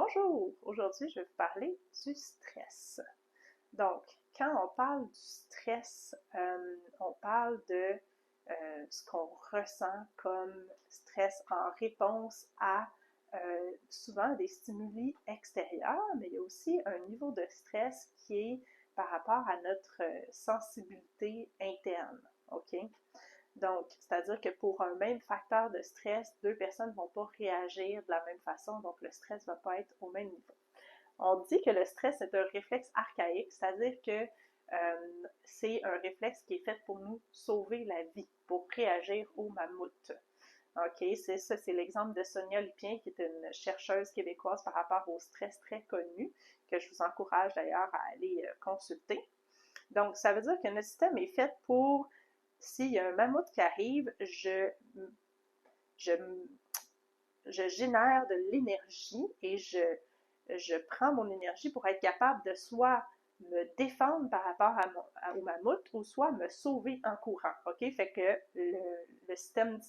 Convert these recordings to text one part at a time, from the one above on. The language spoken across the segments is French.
Bonjour! Aujourd'hui, je vais vous parler du stress. Donc, quand on parle du stress, on parle de ce qu'on ressent comme stress en réponse à souvent des stimuli extérieurs, mais il y a aussi un niveau de stress qui est par rapport à notre sensibilité interne. OK? Donc, c'est-à-dire que pour un même facteur de stress, deux personnes ne vont pas réagir de la même façon, donc le stress ne va pas être au même niveau. On dit que le stress est un réflexe archaïque, c'est-à-dire que c'est un réflexe qui est fait pour nous sauver la vie, pour réagir au mammouth. OK, c'est l'exemple de Sonia Lupien, qui est une chercheuse québécoise par rapport au stress très connu, que je vous encourage d'ailleurs à aller consulter. Donc, ça veut dire que notre système est fait pour, s'il y a un mammouth qui arrive, je génère de l'énergie et je prends mon énergie pour être capable de soit me défendre par rapport au mammouth ou soit me sauver en courant. OK? Fait que le système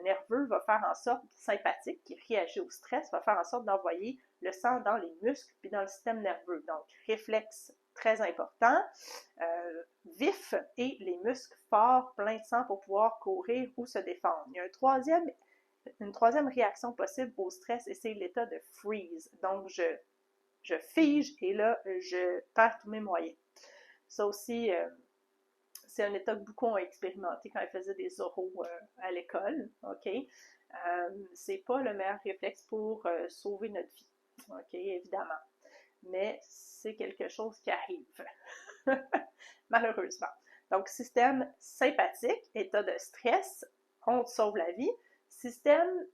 nerveux va faire en sorte, sympathique, qui réagit au stress, va faire en sorte d'envoyer le sang dans les muscles puis dans le système nerveux. Donc, réflexe très important, vif, et les muscles forts, pleins de sang pour pouvoir courir ou se défendre. Il y a une troisième réaction possible au stress et c'est l'état de freeze. Donc, je fige et là, je perds tous mes moyens. Ça aussi, c'est un état que beaucoup ont expérimenté quand ils faisaient des oraux à l'école, OK? C'est pas le meilleur réflexe pour sauver notre vie, OK, évidemment. Mais c'est quelque chose qui arrive, malheureusement. Donc, système sympathique, état de stress, on te sauve la vie. Système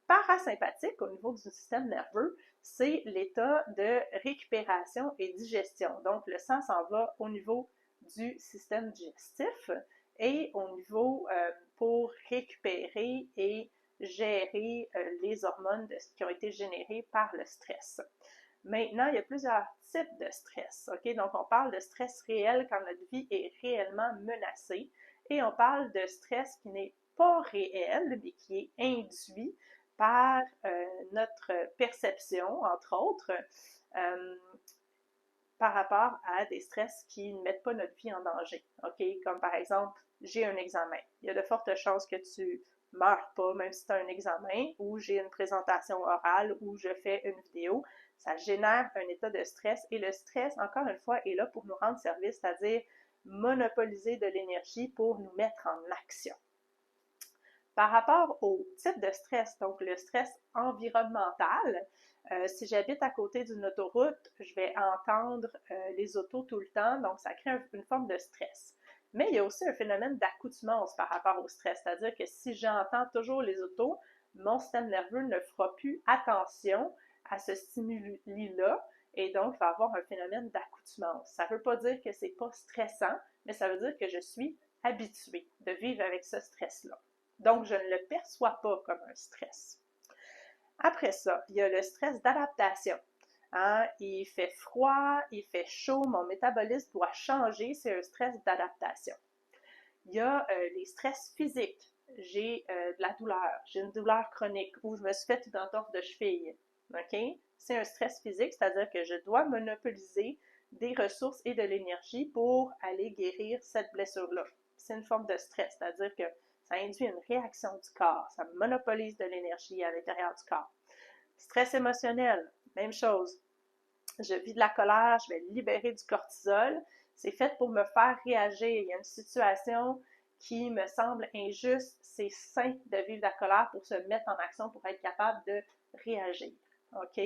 parasympathique, au niveau du système nerveux, c'est l'état de récupération et digestion. Donc, le sang s'en va au niveau du système digestif et au niveau pour récupérer et gérer les hormones qui ont été générées par le stress. Maintenant, il y a plusieurs types de stress. OK? Donc, on parle de stress réel quand notre vie est réellement menacée et on parle de stress qui n'est pas réel, mais qui est induit par notre perception, entre autres, par rapport à des stress qui ne mettent pas notre vie en danger. OK? Comme par exemple, j'ai un examen. Il y a de fortes chances que tu meurs pas, même si tu as un examen, ou j'ai une présentation orale, ou je fais une vidéo. Ça génère un état de stress et le stress, encore une fois, est là pour nous rendre service, c'est-à-dire monopoliser de l'énergie pour nous mettre en action. Par rapport au type de stress, donc le stress environnemental, si j'habite à côté d'une autoroute, je vais entendre les autos tout le temps, donc ça crée une forme de stress. Mais il y a aussi un phénomène d'accoutumance par rapport au stress, c'est-à-dire que si j'entends toujours les autos, mon système nerveux ne fera plus attention à ce stimuli-là et donc il va avoir un phénomène d'accoutumance. Ça ne veut pas dire que c'est pas stressant, mais ça veut dire que je suis habituée de vivre avec ce stress-là. Donc, je ne le perçois pas comme un stress. Après ça, il y a le stress d'adaptation. Hein? Il fait froid, il fait chaud, mon métabolisme doit changer, c'est un stress d'adaptation. Il y a les stress physiques. J'ai de la douleur, j'ai une douleur chronique ou je me suis fait une entorse de cheville. OK? C'est un stress physique, c'est-à-dire que je dois monopoliser des ressources et de l'énergie pour aller guérir cette blessure-là. C'est une forme de stress, c'est-à-dire que ça induit une réaction du corps, ça monopolise de l'énergie à l'intérieur du corps. Stress émotionnel, même chose. Je vis de la colère, je vais libérer du cortisol. C'est fait pour me faire réagir. Il y a une situation qui me semble injuste. C'est sain de vivre de la colère pour se mettre en action, pour être capable de réagir. OK?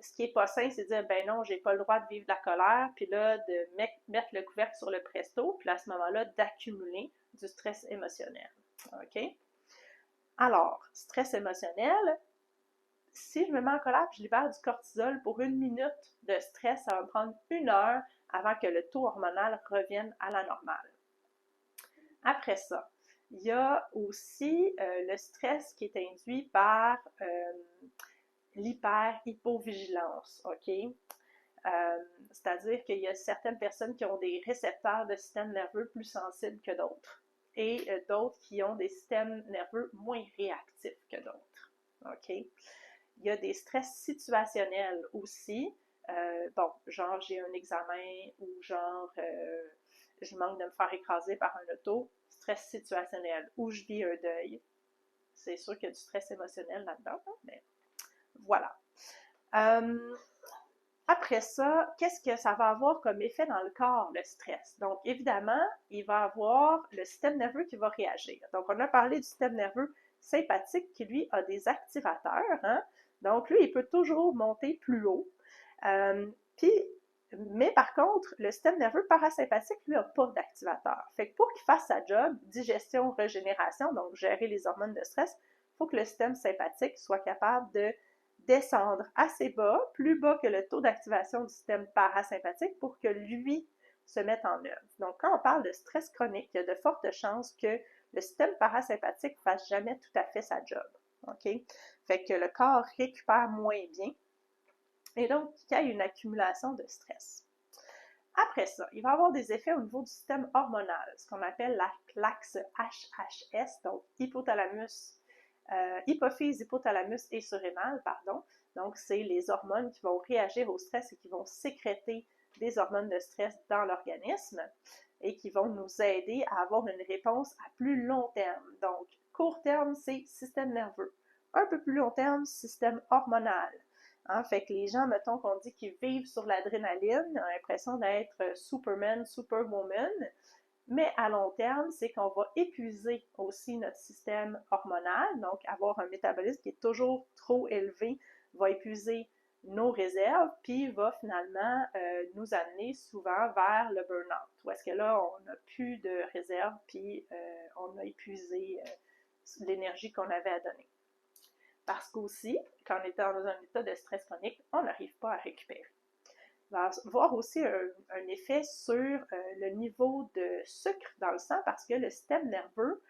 Ce qui est pas sain, c'est de dire, ben non, j'ai pas le droit de vivre de la colère, puis là, de mettre le couvercle sur le presto, puis à ce moment-là, d'accumuler du stress émotionnel. OK? Alors, stress émotionnel, si je me mets en colère et je libère du cortisol pour 1 minute de stress, ça va me prendre 1 heure avant que le taux hormonal revienne à la normale. Après ça, il y a aussi le stress qui est induit par l'hyper-hypovigilance, OK? C'est-à-dire qu'il y a certaines personnes qui ont des récepteurs de système nerveux plus sensibles que d'autres et d'autres qui ont des systèmes nerveux moins réactifs que d'autres, OK? Il y a des stress situationnels aussi. Bon, genre j'ai un examen ou genre je manque de me faire écraser par un auto. Stress situationnel. Ou je vis un deuil. C'est sûr qu'il y a du stress émotionnel là-dedans, hein, mais voilà. Après ça, qu'est-ce que ça va avoir comme effet dans le corps, le stress? Donc, évidemment, il va avoir le système nerveux qui va réagir. Donc, on a parlé du système nerveux sympathique qui, lui, a des activateurs. Hein? Donc, lui, il peut toujours monter plus haut. Mais par contre, le système nerveux parasympathique, lui, n'a pas d'activateur. Fait que pour qu'il fasse sa job, digestion, régénération, donc gérer les hormones de stress, il faut que le système sympathique soit capable de descendre assez bas, plus bas que le taux d'activation du système parasympathique pour que lui se mette en œuvre. Donc, quand on parle de stress chronique, il y a de fortes chances que le système parasympathique ne fasse jamais tout à fait sa job. OK? Fait que le corps récupère moins bien et donc il y a une accumulation de stress. Après ça, il va y avoir des effets au niveau du système hormonal, ce qu'on appelle l'axe HHS, donc hypothalamus, hypophyse, hypothalamus et surrénal, pardon. Donc, c'est les hormones qui vont réagir au stress et qui vont sécréter des hormones de stress dans l'organisme et qui vont nous aider à avoir une réponse à plus long terme. Donc, court terme, c'est système nerveux. Un peu plus long terme, système hormonal. Hein, fait que les gens, mettons qu'on dit qu'ils vivent sur l'adrénaline, ont l'impression d'être Superman, Superwoman, mais à long terme, c'est qu'on va épuiser aussi notre système hormonal, donc avoir un métabolisme qui est toujours trop élevé va épuiser nos réserves, puis va finalement nous amener souvent vers le burn-out, où est-ce que là, on n'a plus de réserves, puis on a épuisé l'énergie qu'on avait à donner. Parce qu'aussi, quand on est dans un état de stress chronique, on n'arrive pas à récupérer. Il va y avoir aussi un effet sur le niveau de sucre dans le sang parce que le système nerveux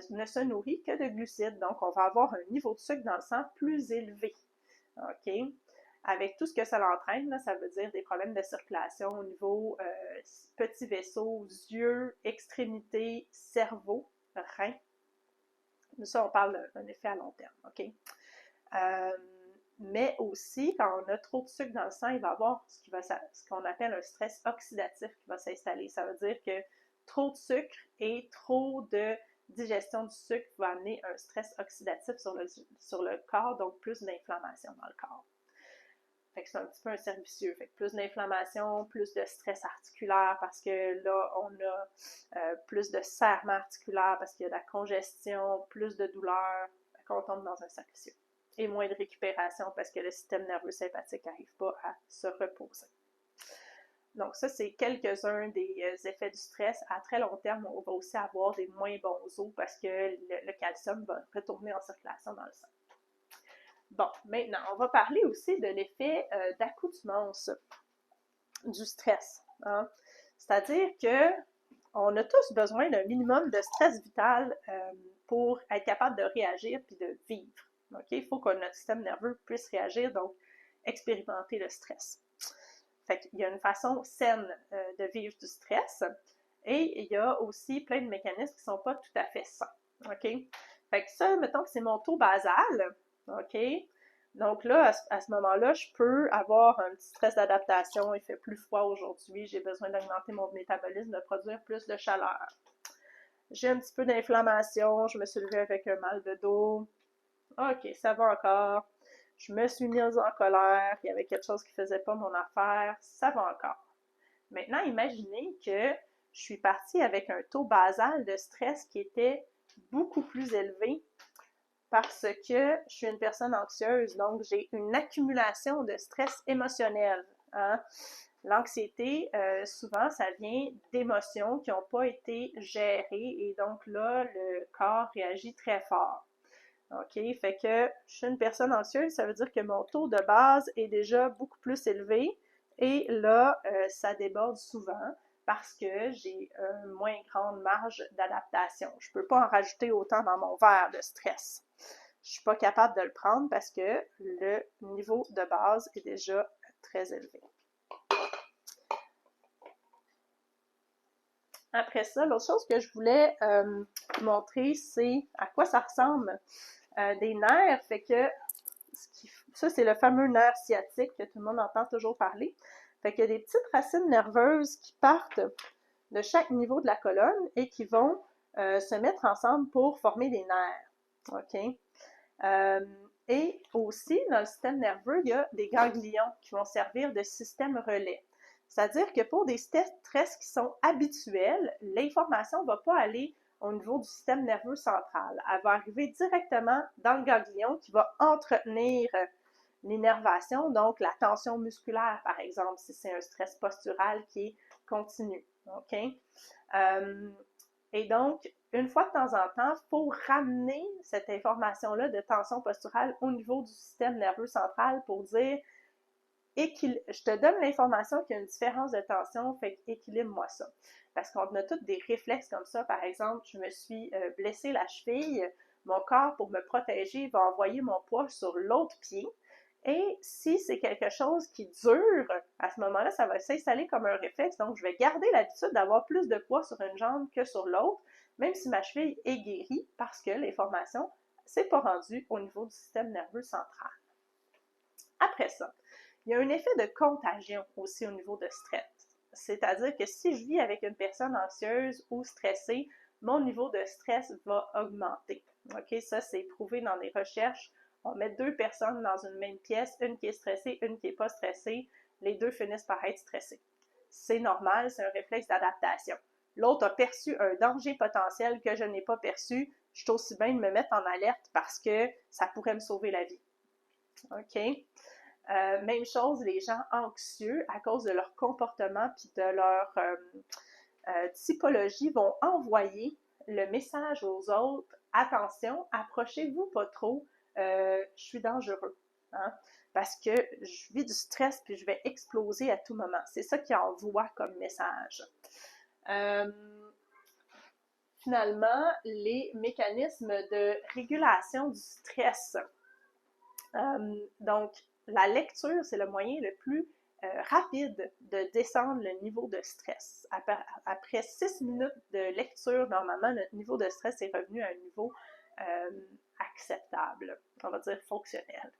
ne se nourrit que de glucides. Donc, on va avoir un niveau de sucre dans le sang plus élevé. OK? Avec tout ce que ça entraîne, là, ça veut dire des problèmes de circulation au niveau petits vaisseaux, yeux, extrémités, cerveau, reins. Ça, on parle d'un effet à long terme. OK? Mais aussi, quand on a trop de sucre dans le sang, il va y avoir ce qu'on appelle un stress oxydatif qui va s'installer. Ça veut dire que trop de sucre et trop de digestion du sucre va amener un stress oxydatif sur le corps, donc plus d'inflammation dans le corps. Fait que c'est un petit peu un cercle vicieux. Fait que plus d'inflammation, plus de stress articulaire parce que là, on a plus de serrement articulaire parce qu'il y a de la congestion, plus de douleur. Fait qu'on tombe dans un cercle vicieux. Et moins de récupération parce que le système nerveux sympathique n'arrive pas à se reposer. Donc ça, c'est quelques-uns des effets du stress. À très long terme, on va aussi avoir des moins bons os parce que le calcium va retourner en circulation dans le sang. Bon, maintenant, on va parler aussi de l'effet d'accoutumance du stress. Hein? C'est-à-dire que on a tous besoin d'un minimum de stress vital pour être capable de réagir puis de vivre. Okay? Il faut que notre système nerveux puisse réagir, donc expérimenter le stress. Fait qu'il y a une façon saine de vivre du stress et il y a aussi plein de mécanismes qui ne sont pas tout à fait sains. Okay? Fait que ça, mettons que c'est mon taux basal. OK? Donc là, à ce moment-là, je peux avoir un petit stress d'adaptation. Il fait plus froid aujourd'hui. J'ai besoin d'augmenter mon métabolisme, de produire plus de chaleur. J'ai un petit peu d'inflammation. Je me suis levée avec un mal de dos. OK, ça va encore. Je me suis mise en colère. Il y avait quelque chose qui ne faisait pas mon affaire. Ça va encore. Maintenant, imaginez que je suis partie avec un taux basal de stress qui était beaucoup plus élevé parce que je suis une personne anxieuse, donc j'ai une accumulation de stress émotionnel. Hein? L'anxiété, souvent, ça vient d'émotions qui n'ont pas été gérées et donc là, le corps réagit très fort. OK? Fait que je suis une personne anxieuse, ça veut dire que mon taux de base est déjà beaucoup plus élevé et là, ça déborde souvent parce que j'ai une moins grande marge d'adaptation. Je ne peux pas en rajouter autant dans mon verre de stress. Je ne suis pas capable de le prendre parce que le niveau de base est déjà très élevé. Après ça, l'autre chose que je voulais montrer, c'est à quoi ça ressemble des nerfs. Fait que Ça, c'est le fameux nerf sciatique que tout le monde entend toujours parler. Fait qu'il y a des petites racines nerveuses qui partent de chaque niveau de la colonne et qui vont se mettre ensemble pour former des nerfs. OK? Et aussi, dans le système nerveux, il y a des ganglions qui vont servir de système relais. C'est-à-dire que pour des stress qui sont habituels, l'information ne va pas aller au niveau du système nerveux central. Elle va arriver directement dans le ganglion qui va entretenir l'innervation, donc la tension musculaire, par exemple, si c'est un stress postural qui est continu. OK? Et donc, une fois de temps en temps, il faut ramener cette information-là de tension posturale au niveau du système nerveux central pour dire je te donne l'information qu'il y a une différence de tension, fait équilibre-moi ça. Parce qu'on a tous des réflexes comme ça. Par exemple, je me suis blessé la cheville, mon corps, pour me protéger, va envoyer mon poids sur l'autre pied. Et si c'est quelque chose qui dure, à ce moment-là, ça va s'installer comme un réflexe. Donc, je vais garder l'habitude d'avoir plus de poids sur une jambe que sur l'autre, même si ma cheville est guérie, parce que l'information ne s'est pas rendue au niveau du système nerveux central. Après ça, il y a un effet de contagion aussi au niveau de stress. C'est-à-dire que si je vis avec une personne anxieuse ou stressée, mon niveau de stress va augmenter. OK, ça, c'est prouvé dans des recherches. On met 2 personnes dans une même pièce, une qui est stressée, une qui n'est pas stressée. Les 2 finissent par être stressés. C'est normal, c'est un réflexe d'adaptation. L'autre a perçu un danger potentiel que je n'ai pas perçu. Je suis aussi bien de me mettre en alerte parce que ça pourrait me sauver la vie. OK? Même chose, les gens anxieux, à cause de leur comportement puis de leur typologie, vont envoyer le message aux autres, attention, approchez-vous pas trop, je suis dangereux. Hein? Parce que je vis du stress puis je vais exploser à tout moment. C'est ça qu'ils envoient comme message. Finalement, les mécanismes de régulation du stress. Donc, la lecture, c'est le moyen le plus rapide de descendre le niveau de stress. Après 6 minutes de lecture, normalement, notre niveau de stress est revenu à un niveau acceptable, on va dire fonctionnel.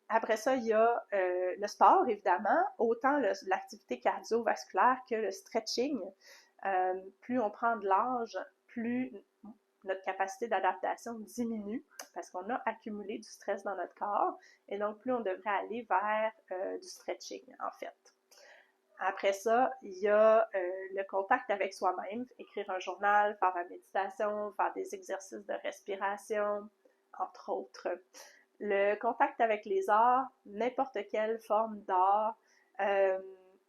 Après ça, il y a le sport, évidemment, autant l'activité cardiovasculaire que le stretching. Plus on prend de l'âge, plus notre capacité d'adaptation diminue parce qu'on a accumulé du stress dans notre corps et donc plus on devrait aller vers du stretching, en fait. Après ça, il y a le contact avec soi-même, écrire un journal, faire la méditation, faire des exercices de respiration, entre autres. Le contact avec les arts, n'importe quelle forme d'art,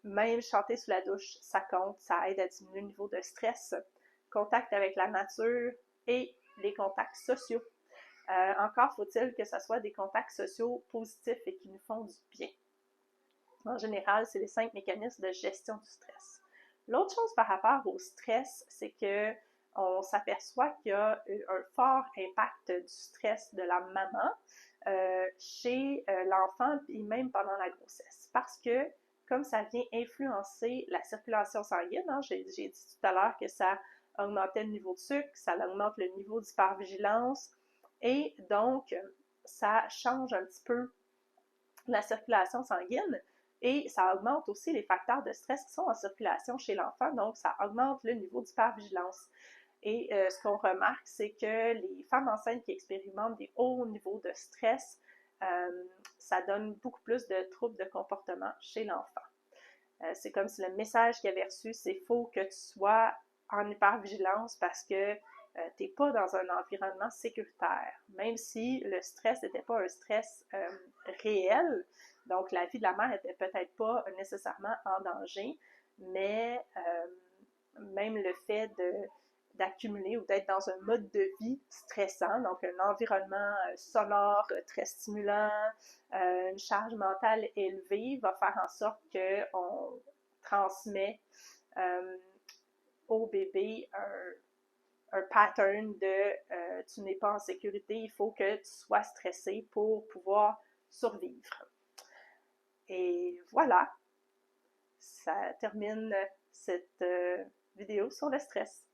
même chanter sous la douche, ça compte, ça aide à diminuer le niveau de stress. Contact avec la nature et les contacts sociaux. Encore faut-il que ce soit des contacts sociaux positifs et qui nous font du bien. En général, c'est les 5 mécanismes de gestion du stress. L'autre chose par rapport au stress, c'est que on s'aperçoit qu'il y a un fort impact du stress de la maman chez l'enfant et même pendant la grossesse. Parce que comme ça vient influencer la circulation sanguine, hein, j'ai dit tout à l'heure que ça augmentait le niveau de sucre, ça augmente le niveau d'hypervigilance et donc ça change un petit peu la circulation sanguine et ça augmente aussi les facteurs de stress qui sont en circulation chez l'enfant, donc ça augmente le niveau d'hypervigilance. Et ce qu'on remarque, c'est que les femmes enceintes qui expérimentent des hauts niveaux de stress, ça donne beaucoup plus de troubles de comportement chez l'enfant. C'est comme si le message qu'il avait reçu, c'est faut que tu sois en hypervigilance parce que tu n'es pas dans un environnement sécuritaire. Même si le stress n'était pas un stress réel, donc la vie de la mère n'était peut-être pas nécessairement en danger, mais même le fait d'accumuler ou d'être dans un mode de vie stressant, donc un environnement sonore très stimulant, une charge mentale élevée, va faire en sorte qu'on transmet au bébé un pattern de tu n'es pas en sécurité, il faut que tu sois stressé pour pouvoir survivre. Et voilà, ça termine cette vidéo sur le stress.